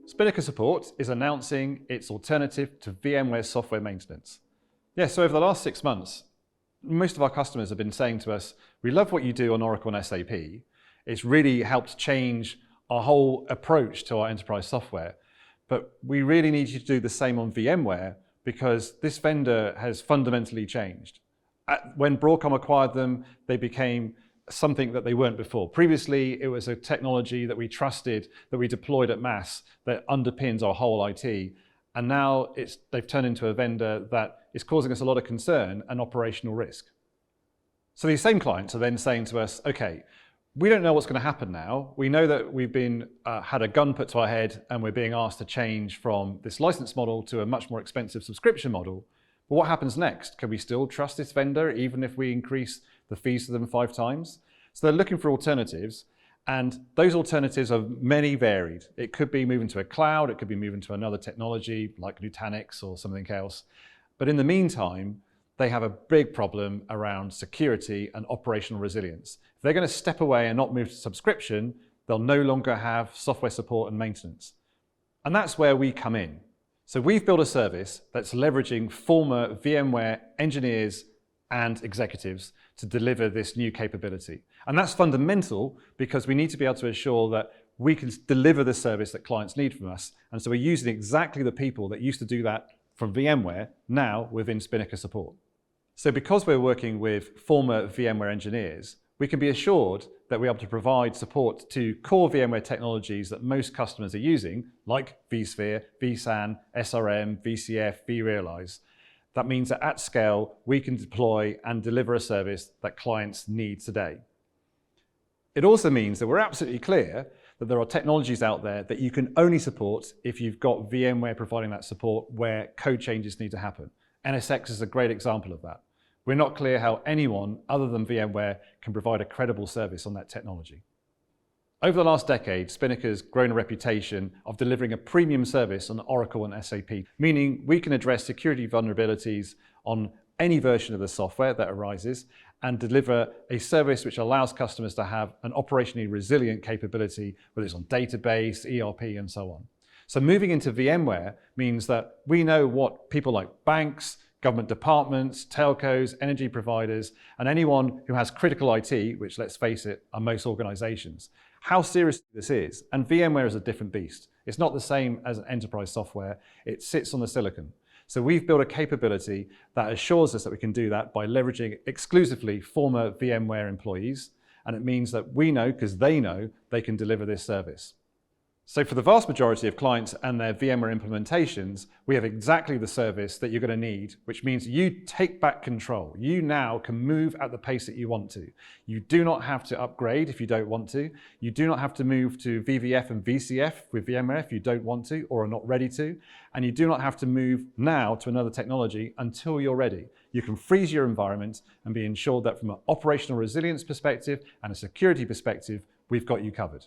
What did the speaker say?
Spinnaker Support is announcing its alternative to VMware software maintenance. So over the last 6 months, most of our customers have been saying to us, we love what you do on Oracle and SAP. It's really helped change our whole approach to our enterprise software. But we really need you to do the same on VMware because this vendor has fundamentally changed. When Broadcom acquired them, they became something that they weren't before. Previously, it was a technology that we trusted, that we deployed at mass, that underpins our whole IT. And now they've turned into a vendor that is causing us a lot of concern and operational risk. So these same clients are then saying to us, okay, we don't know what's going to happen now. We know that we've been had a gun put to our head and we're being asked to change from this license model to a much more expensive subscription model. But what happens next? Can we still trust this vendor even if we increase the fees to them 5 times? So they're looking for alternatives, and those alternatives are many varied. It could be moving to a cloud, it could be moving to another technology like Nutanix or something else. But in the meantime, they have a big problem around security and operational resilience. If they're going to step away and not move to subscription, they'll no longer have software support and maintenance. And that's where we come in. So we've built a service that's leveraging former VMware engineers and executives to deliver this new capability. And that's fundamental because we need to be able to assure that we can deliver the service that clients need from us. And so we're using exactly the people that used to do that from VMware now within Spinnaker Support. So because we're working with former VMware engineers, we can be assured that we're able to provide support to core VMware technologies that most customers are using, like vSphere, vSAN, SRM, VCF, vRealize. That means that at scale, we can deploy and deliver a service that clients need today. It also means that we're absolutely clear that there are technologies out there that you can only support if you've got VMware providing that support where code changes need to happen. NSX is a great example of that. We're not clear how anyone other than VMware can provide a credible service on that technology. Over the last decade, Spinnaker's grown a reputation of delivering a premium service on Oracle and SAP, meaning we can address security vulnerabilities on any version of the software that arises and deliver a service which allows customers to have an operationally resilient capability, whether it's on database, ERP, and so on. So moving into VMware means that we know what people like banks, government departments, telcos, energy providers, and anyone who has critical IT, which let's face it, are most organizations, how serious this is. And VMware is a different beast. It's not the same as an enterprise software. It sits on the silicon. So we've built a capability that assures us that we can do that by leveraging exclusively former VMware employees. And it means that we know, because they know, they can deliver this service. So for the vast majority of clients and their VMware implementations, we have exactly the service that you're going to need, which means you take back control. You now can move at the pace that you want to. You do not have to upgrade if you don't want to. You do not have to move to VVF and VCF with VMware if you don't want to or are not ready to. And you do not have to move now to another technology until you're ready. You can freeze your environment and be ensured that from an operational resilience perspective and a security perspective, we've got you covered.